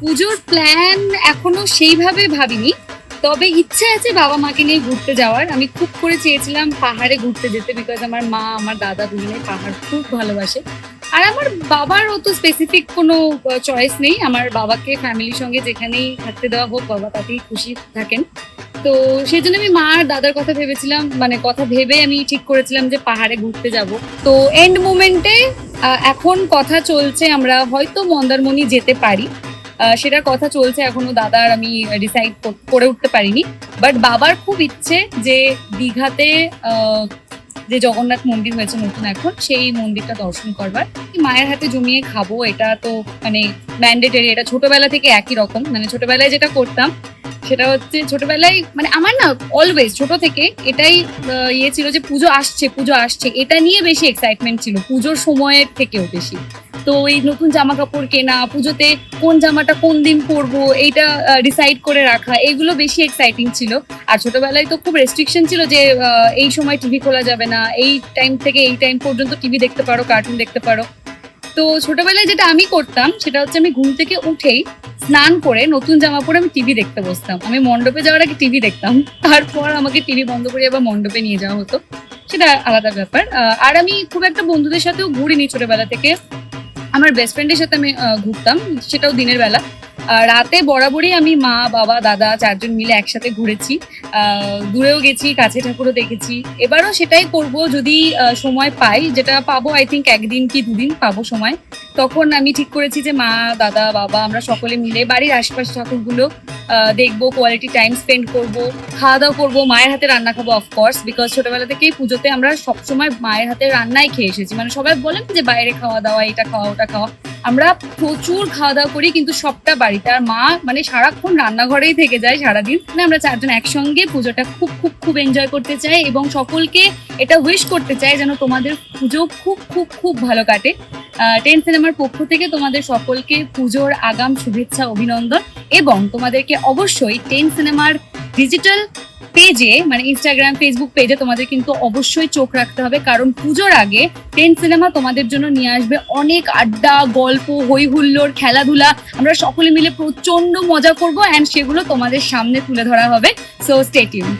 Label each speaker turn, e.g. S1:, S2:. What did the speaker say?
S1: পুজোর প্ল্যান এখনো সেইভাবে ভাবিনি, তবে ইচ্ছে আছে বাবা মাকে নিয়ে ঘুরতে যাওয়ার। আমি খুব করে চেয়েছিলাম পাহাড়ে ঘুরতে যেতে, বিকজ আমার মা আমার দাদা দুজনে পাহাড় খুব ভালোবাসে। আর আমার বাবার অত স্পেসিফিক কোনো চয়েস নেই, আমার বাবাকে ফ্যামিলির সঙ্গে যেখানেই থাকতে দেওয়া হোক বাবা তাতেই খুশি থাকেন। তো সেই জন্য আমি মা আর দাদার কথা ভেবেছিলাম, মানে কথা ভেবে আমি ঠিক করেছিলাম যে পাহাড়ে ঘুরতে যাব। তো এন্ড মোমেন্টে এখন কথা চলছে আমরা হয়তো মন্দারমণি যেতে পারি, সেটার কথা চলছে, এখনো দাদার আমি ডিসাইড করে উঠতে পারিনি। বাট বাবার খুব ইচ্ছে যে দীঘাতে যে জগন্নাথ মন্দির হয়েছে নতুন এখন, সেই মন্দিরটা দর্শন করবার, মায়ের হাতে জমিয়ে খাবো, এটা তো মানে ম্যান্ডেটরি। এটা ছোটবেলা থেকে একই রকম, মানে ছোটবেলায় যেটা করতাম সেটা হচ্ছে, ছোটবেলায় মানে আমার না অলওয়েজ ছোট থেকে এটাই ইয়ে ছিল যে পুজো আসছে পুজো আসছে, এটা নিয়ে বেশি এক্সাইটমেন্ট ছিল পুজোর সময়ের থেকেও বেশি। তো এই নতুন জামা কাপড় কেনা, পুজোতে কোন জামাটা কোন দিন পরবো এইটা ডিসাইড করে রাখা, এগুলো বেশি এক্সাইটিং ছিল। আর ছোটবেলায় তো খুব রেস্ট্রিকশন ছিল যে এই সময় টিভি খোলা যাবে না, এই টাইম থেকে এই টাইম পর্যন্ত টিভি দেখতে পারো, কার্টুন দেখতে পারো। তো ছোটবেলায় যেটা আমি করতাম সেটা হচ্ছে আমি ঘুম থেকে উঠেই স্নান করে নতুন জামা পরে আমি টিভি দেখতে বসতাম। আমি মণ্ডপে যাওয়ার আগে টিভি দেখতাম, তারপর আমাকে টিভি বন্ধ করে আবার মণ্ডপে নিয়ে যাওয়া হতো, সেটা আলাদা ব্যাপার। আর আমি খুব একটা বন্ধুদের সাথেও ঘুরিনি ছোটবেলা থেকে, আমার বেস্ট ফ্রেন্ডের সাথে আমি ঘুরতাম, সেটাও দিনের বেলা। রাতে বরাবরই আমি মা বাবা দাদা চারজন মিলে একসাথে ঘুরেছি, দূরেও গেছি, কাছে ঠাকুরও দেখেছি। এবারও সেটাই করব যদি সময় পাই, যেটা পাবো আই থিঙ্ক একদিন কি দুদিন পাবো সময়। তখন আমি ঠিক করেছি যে মা দাদা বাবা আমরা সকলে মিলে বাড়ির আশপাশ ঠাকুরগুলো দেখবো, কোয়ালিটি টাইম স্পেন্ড করব, খাওয়া দাওয়া করবো, মায়ের হাতে রান্না খাবো অফকোর্স, বিকজ ছোটবেলা থেকেই পুজোতে আমরা সবসময় মায়ের হাতে রান্নাই খেয়ে এসেছি। মানে সবাই বলেন যে বাইরে খাওয়া দাওয়া, এটা খাওয়া ওটা খাওয়া, আমরা প্রচুর খাওয়া দাওয়া করি কিন্তু সবটা বাড়িতে। আর মা মানে সারাক্ষণ রান্নাঘরেই থেকে যায় সারাদিন। মানে আমরা চারজন একসঙ্গে পুজোটা খুব খুব খুব এনজয় করতে চাই এবং সকলকে এটা উইশ করতে চাই যেন তোমাদের পুজো খুব খুব খুব ভালো কাটে। 10 সিনেমার পক্ষ থেকে তোমাদের সকলকে পুজোর আগাম শুভেচ্ছা অভিনন্দন, এবং তোমাদেরকে অবশ্যই 10 সিনেমার ডিজিটাল পেজে মানে ইনস্টাগ্রাম ফেসবুক পেজে তোমাদের কিন্তু অবশ্যই চোখ রাখতে হবে, কারণ পুজোর আগে 10 সিনেমা তোমাদের জন্য নিয়ে আসবে অনেক আড্ডা, গল্প, হই হুল্লোড়, খেলাধুলা। আমরা সকলে মিলে প্রচন্ড মজা করবো, অ্যান্ড সেগুলো তোমাদের সামনে তুলে ধরা হবে। So stay tuned.